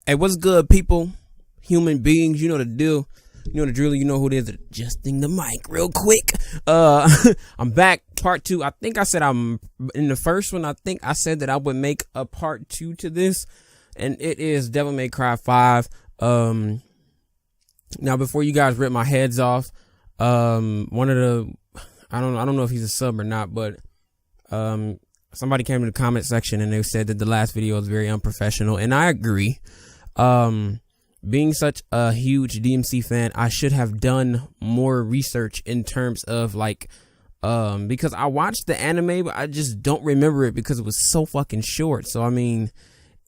Hey, what's good, people? Human beings, you know the deal. You know the drill. You know who it is. Adjusting the mic real quick. I'm back. Part 2. I think I said I'm in the first one. I think I said that I would make a part 2 to this, and it is Devil May Cry 5. Now before you guys rip my heads off, one of the I don't know if he's a sub or not, but somebody came to the comment section and they said that the last video was very unprofessional, and I agree. Being such a huge DMC fan, I should have done more research in terms of like, because I watched the anime, but I just don't remember it because it was so fucking short. So, I mean,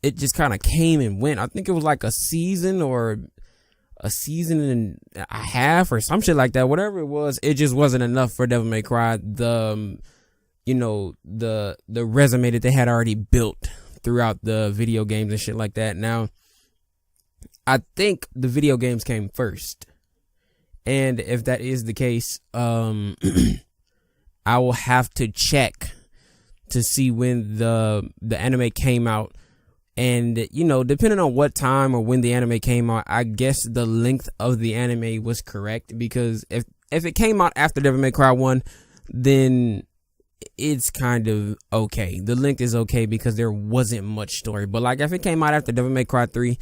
it just kind of came and went. I think it was like a season or a season and a half or some shit like that. Whatever it was, it just wasn't enough for Devil May Cry. The resume that they had already built throughout the video games and shit like that. Now, I think the video games came first, and if that is the case, I will have to check to see when the anime came out, and you know, depending on what time or when the anime came out, I guess the length of the anime was correct, because if it came out after Devil May Cry 1, then it's kind of okay. The length is okay because there wasn't much story, but like if it came out after Devil May Cry 3,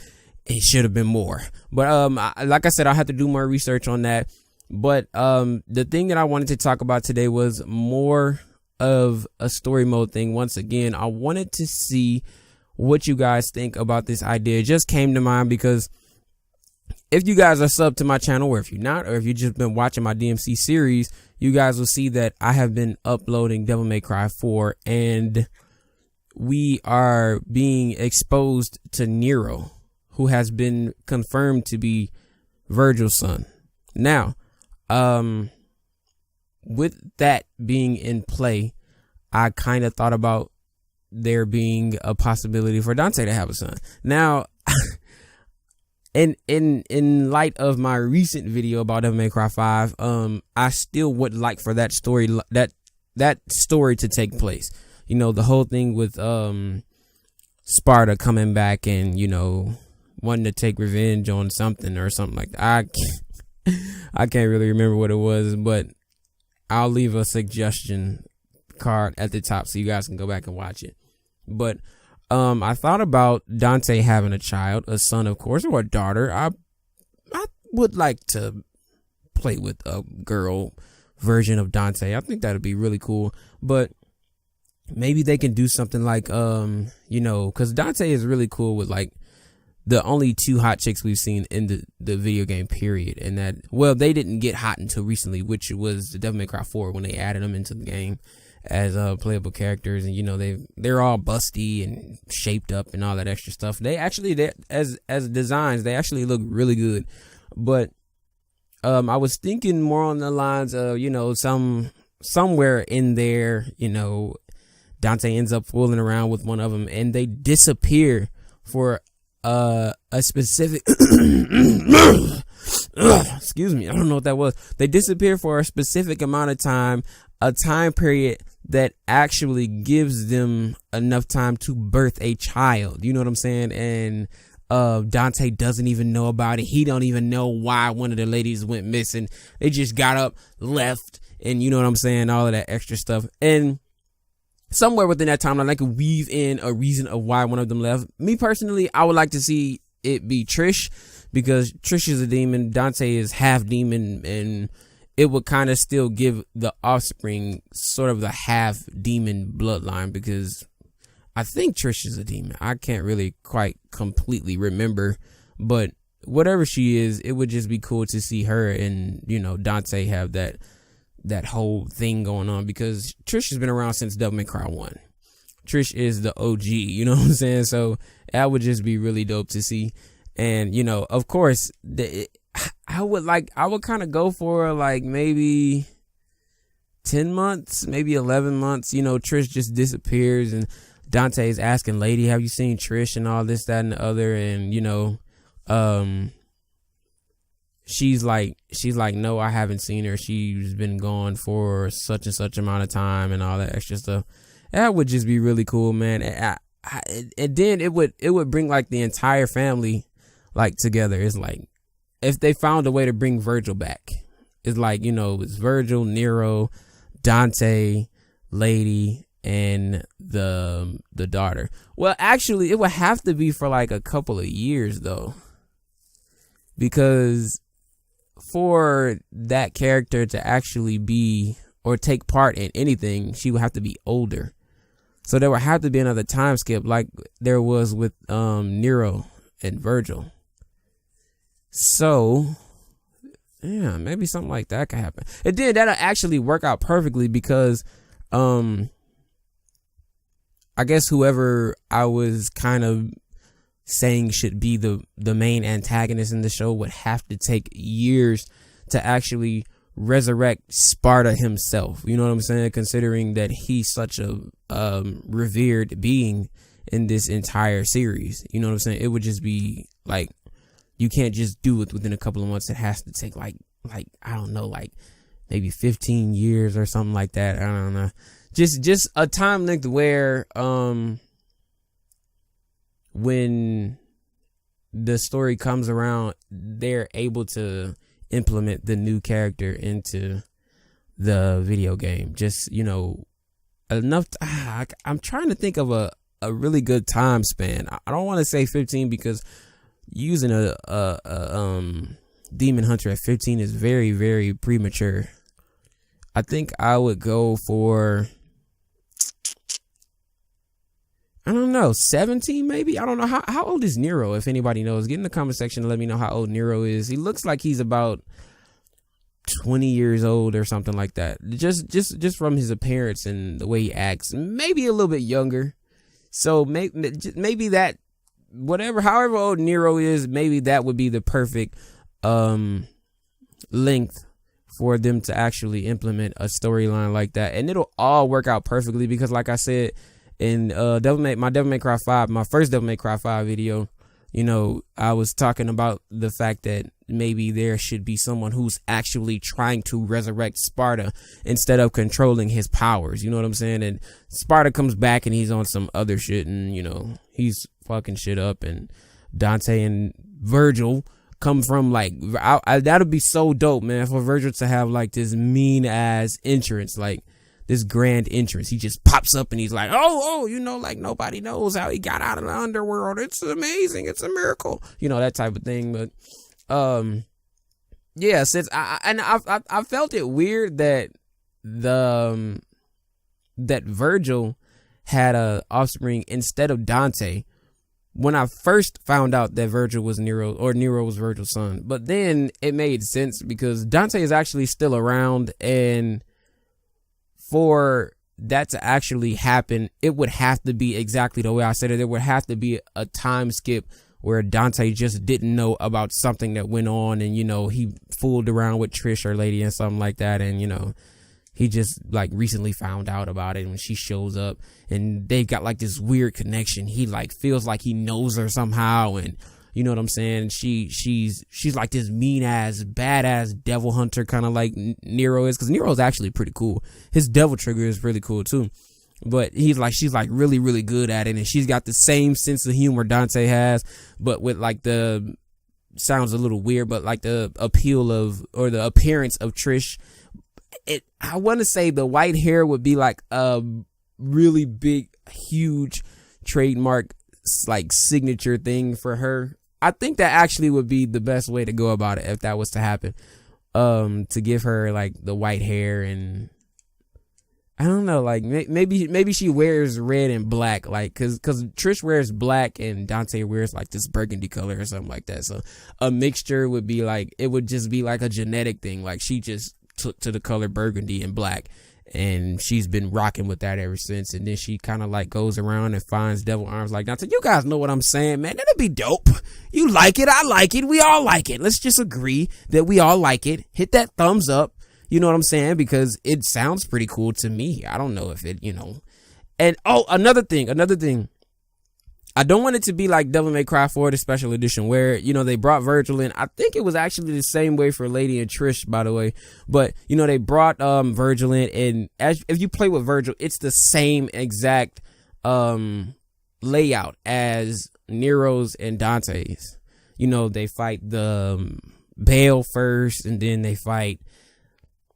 it should have been more. But like I said, I'll have to do more research on that. But the thing that I wanted to talk about today was more of a story mode thing. Once again, I wanted to see what you guys think about this idea. It just came to mind because if you guys are subbed to my channel, or if you're not, or if you've just been watching my DMC series, you guys will see that I have been uploading Devil May Cry 4, and we are being exposed to Nero, who has been confirmed to be Vergil's son. Now, with that being in play, I kind of thought about there being a possibility for Dante to have a son. Now, in light of my recent video about Devil May Cry 5, I still would like for that story to take place. You know, the whole thing with Sparta coming back and, you know, wanting to take revenge on something or something like that. I can't really remember what it was, but I'll leave a suggestion card at the top so you guys can go back and watch it. But I thought about Dante having a child, a son, of course, or a daughter. I would like to play with a girl version of Dante. I think that'd be really cool. But maybe they can do something like, you know, because Dante is really cool with like the only two hot chicks we've seen in the video game period. And that, well, they didn't get hot until recently, which was the Devil May Cry 4 when they added them into the game as playable characters. And, you know, they're all busty and shaped up and all that extra stuff. They actually, as designs, they actually look really good. But I was thinking more on the lines of, you know, somewhere in there, you know, Dante ends up fooling around with one of them and they disappear for a specific excuse me, I don't know what that was. They disappear for a specific amount of time, a time period that actually gives them enough time to birth a child. You know what I'm saying? And Dante doesn't even know about it. He don't even know why one of the ladies went missing. They just got up, left, and you know what I'm saying? All of that extra stuff. And somewhere within that timeline, I could weave in a reason of why one of them left. Me personally, I would like to see it be Trish, because Trish is a demon, Dante is half demon, and it would kind of still give the offspring sort of the half demon bloodline, because I think Trish is a demon. I can't really quite completely remember, but whatever she is, it would just be cool to see her and, you know, Dante have that whole thing going on, because Trish has been around since Devil May Cry 1. Trish is the OG, you know what I'm saying? So that would just be really dope to see. And, you know, of course, I would kind of go for like maybe 10 months, maybe 11 months. You know, Trish just disappears and Dante is asking lady, have you seen Trish, and all this, that, and the other. And, you know, she's like, no, I haven't seen her. She's been gone for such and such amount of time and all that extra stuff. That would just be really cool, man. and then it would bring like the entire family like together. It's like if they found a way to bring Vergil back. It's like, it's Vergil, Nero, Dante, Lady, and the daughter. Well, actually, it would have to be for like a couple of years though, because for that character to actually be or take part in anything, she would have to be older. So there would have to be another time skip like there was with Nero and Vergil. So yeah, maybe something like that could happen. And then that'll actually work out perfectly because I guess whoever I was kind of saying should be the main antagonist in the show would have to take years to actually resurrect Sparta himself. You know what I'm saying? Considering that he's such a revered being in this entire series. You know what I'm saying? It would just be like, you can't just do it within a couple of months. It has to take like I don't know, like maybe 15 years or something like that. I don't know. Just a time length where when the story comes around, they're able to implement the new character into the video game. Just, enough. I'm trying to think of a really good time span. I don't want to say 15 because using a demon hunter at 15 is very, very premature. I think I would go for, I don't know, 17 maybe. I don't know. How old is Nero? If anybody knows, get in the comment section and let me know how old Nero is. He looks like he's about 20 years old or something like that. Just from his appearance and the way he acts. Maybe a little bit younger. So maybe that, however old Nero is, maybe that would be the perfect length for them to actually implement a storyline like that. And it'll all work out perfectly because, like I said, in my Devil May Cry 5, my first Devil May Cry 5 video, I was talking about the fact that maybe there should be someone who's actually trying to resurrect Sparta instead of controlling his powers. You know what I'm saying? And Sparta comes back and he's on some other shit and, he's fucking shit up, and Dante and Vergil come from like, that'll be so dope, man, for Vergil to have like this mean ass entrance, like this grand entrance. He just pops up and he's like, oh, like nobody knows how he got out of the underworld. It's amazing. It's a miracle. That type of thing. But, yeah, since I felt it weird that that Vergil had a offspring instead of Dante when I first found out that Vergil was Nero, or Nero was Vergil's son. But then it made sense because Dante is actually still around, and for that to actually happen, it would have to be exactly the way I said it. There would have to be a time skip where Dante just didn't know about something that went on, and he fooled around with Trish or Lady and something like that, and he just like recently found out about it when she shows up, and they've got like this weird connection. He like feels like he knows her somehow, and you know what I'm saying? She's like this mean ass, badass devil hunter, kind of like Nero is, because Nero is actually pretty cool. His devil trigger is really cool too. But she's like really, really good at it, and she's got the same sense of humor Dante has, but with like the, sounds a little weird, but like the appeal of, or the appearance of Trish. I want to say the white hair would be like a really big, huge trademark, like signature thing for her. I think that actually would be the best way to go about it if that was to happen. To give her like the white hair, and I don't know, like maybe she wears red and black, like cause Trish wears black and Dante wears like this burgundy color or something like that. So a mixture would be like, it would just be like a genetic thing. Like she just took to the color burgundy and black, and she's been rocking with that ever since. And then she kind of like goes around and finds devil arms like Dante. You guys know what I'm saying, man. That'd be dope. You like it, I like it, we all like it. Let's just agree that we all like it. Hit that thumbs up. You know what I'm saying? Because it sounds pretty cool to me. I don't know if it, And another thing. I don't want it to be like Devil May Cry 4, the special edition, where, they brought Vergil in. I think it was actually the same way for Lady and Trish, by the way. But, they brought Vergil in, and if you play with Vergil, it's the same exact layout as Nero's and Dante's. You know, they fight the Baal first, and then they fight,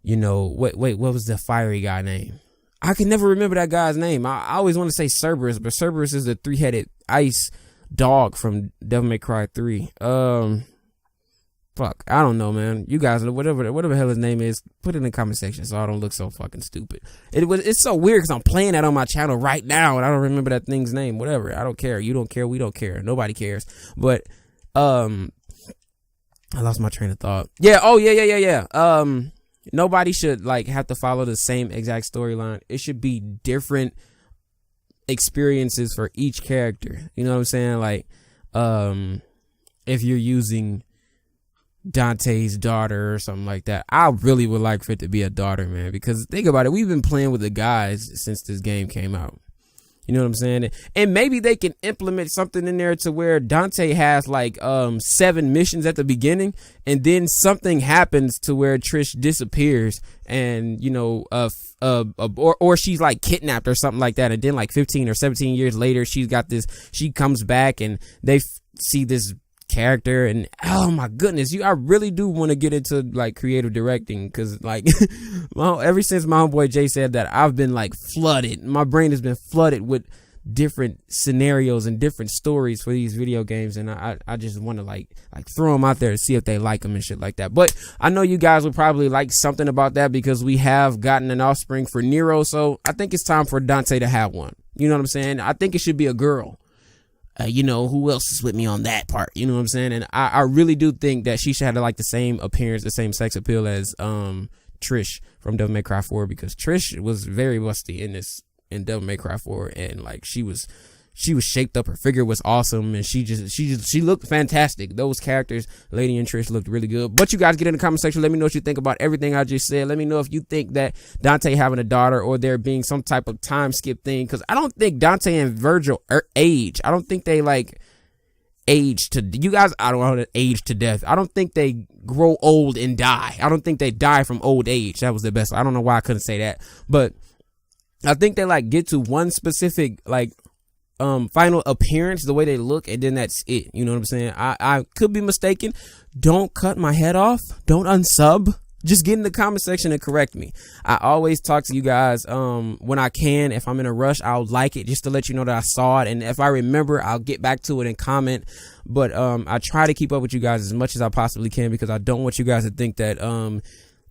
you know, what was the fiery guy name? I can never remember that guy's name. I always want to say Cerberus, but Cerberus is the 3-headed ice dog from Devil May Cry 3. Fuck, I don't know, man. You guys, whatever the hell his name is, put it in the comment section so I don't look so fucking stupid. It's so weird because I'm playing that on my channel right now and I don't remember that thing's name. Whatever, I don't care. You don't care. We don't care. Nobody cares. But I lost my train of thought. Yeah. Oh yeah. Nobody should like have to follow the same exact storyline. It should be different experiences for each character. You know what I'm saying? Like, if you're using Dante's daughter or something like that, I really would like for it to be a daughter, man, because think about it, we've been playing with the guys since this game came out. You know what I'm saying? And maybe they can implement something in there to where Dante has like 7 missions at the beginning, and then something happens to where Trish disappears, and you know, or she's like kidnapped or something like that, and then like 15 or 17 years later, she comes back, and they see this character, and oh my goodness, I really do want to get into like creative directing, because like ever since my homeboy Jay said that, I've been like flooded. My brain has been flooded with different scenarios and different stories for these video games, and I just want to like throw them out there to see if they like them and shit like that. But I know you guys would probably like something about that because we have gotten an offspring for Nero, so I think it's time for Dante to have one. You know what I'm saying? I think it should be a girl. You know, who else is with me on that part? You know what I'm saying? And I really do think that she should have like the same appearance, the same sex appeal as Trish from Devil May Cry 4, because Trish was very lusty in Devil May Cry 4, and like she was shaped up, her figure was awesome, and she looked fantastic. Those characters, Lady and Trish, looked really good. But you guys get in the comment section, let me know what you think about everything I just said. Let me know if you think that Dante having a daughter or there being some type of time skip thing, because I don't think Dante and Vergil age. I don't think they like age to, you guys, I don't know, age to death. I don't think they grow old and die. I don't think they die from old age. That was the best. I don't know why I couldn't say that, but I think they like get to one specific like final appearance, the way they look, and then that's it. You know what I'm saying? I could be mistaken. Don't cut my head off. Don't unsub. Just get in the comment section and correct me. I always talk to you guys when I can. If I'm in a rush, I'll like it just to let you know that I saw it, and if I remember, I'll get back to it and comment. But I try to keep up with you guys as much as I possibly can, because I don't want you guys to think that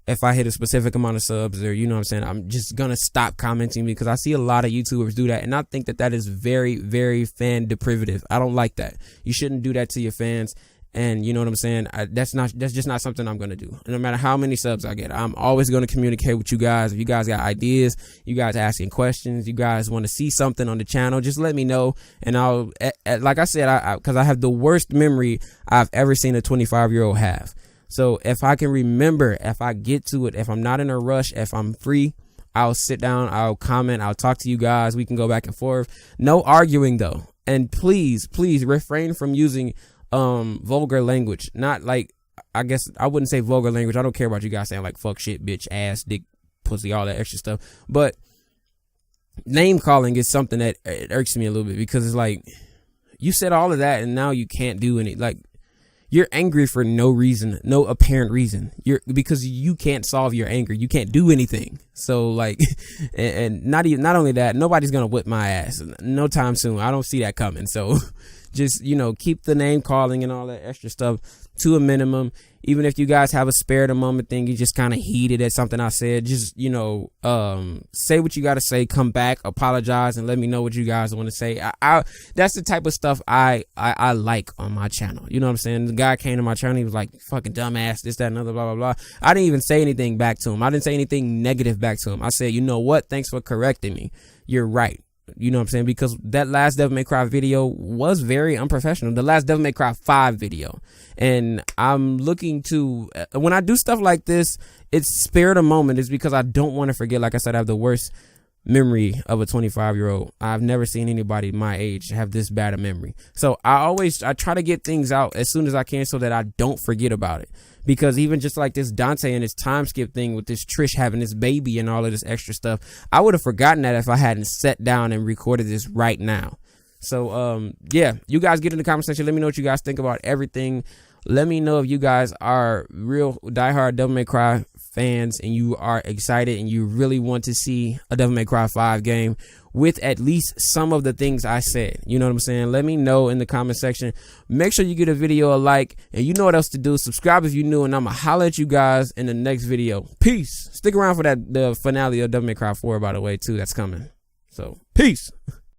if I hit a specific amount of subs, or, you know what I'm saying, I'm just going to stop commenting, because I see a lot of YouTubers do that. And I think that is very, very fan deprivative. I don't like that. You shouldn't do that to your fans. And you know what I'm saying? That's just not something I'm going to do. And no matter how many subs I get, I'm always going to communicate with you guys. If you guys got ideas, you guys asking questions, you guys want to see something on the channel, just let me know. And I'll, like I said, because I have the worst memory I've ever seen a 25-year-old have. So if I can remember, if I get to it, if I'm not in a rush, if I'm free, I'll sit down, I'll comment, I'll talk to you guys. We can go back and forth. No arguing though. And please refrain from using vulgar language. Not like, I guess I wouldn't say vulgar language. I don't care about you guys saying like fuck, shit, bitch, ass, dick, pussy, all that extra stuff. But name calling is something that it irks me a little bit, because it's like, you said all of that and now you can't do any, like, you're angry for no reason, no apparent reason. Because you can't solve your anger. You can't do anything. So like, and not only that, nobody's going to whip my ass no time soon. I don't see that coming. So just, you know, keep the name calling and all that extra stuff to a minimum. Even if you guys have a spare the moment thing, you just kind of heated at something I said, just, you know, say what you got to say, come back, apologize, and let me know what you guys want to say. That's the type of stuff I like on my channel. You know what I'm saying? The guy came to my channel, he was like, fucking dumbass, this, that, and other, blah, blah, blah. I didn't even say anything back to him. I didn't say anything negative back to him. I said, you know what? Thanks for correcting me. You're right. You know what I'm saying? Because that last Devil May Cry video was very unprofessional. The last Devil May Cry 5 video. And I'm looking to, when I do stuff like this, it's spare the moment. It's because I don't want to forget. Like I said, I have the worst memory of a 25-year-old. I've never seen anybody my age have this bad a memory. So I try to get things out as soon as I can so that I don't forget about it. Because even just like this Dante and his time skip thing with this Trish having this baby and all of this extra stuff, I would have forgotten that if I hadn't sat down and recorded this right now. So yeah, you guys get in the comment section. Let me know what you guys think about everything. Let me know if you guys are real diehard Devil May Cry fans and you are excited and you really want to see a Devil May Cry 5 game with at least some of the things I said. You know what I'm saying? Let me know in the comment section. Make sure you give a video a like, and you know what else to do. Subscribe if you're new, and I'm going to holler at you guys in the next video. Peace. Stick around for the finale of Devil May Cry 4, by the way, too. That's coming. So, peace.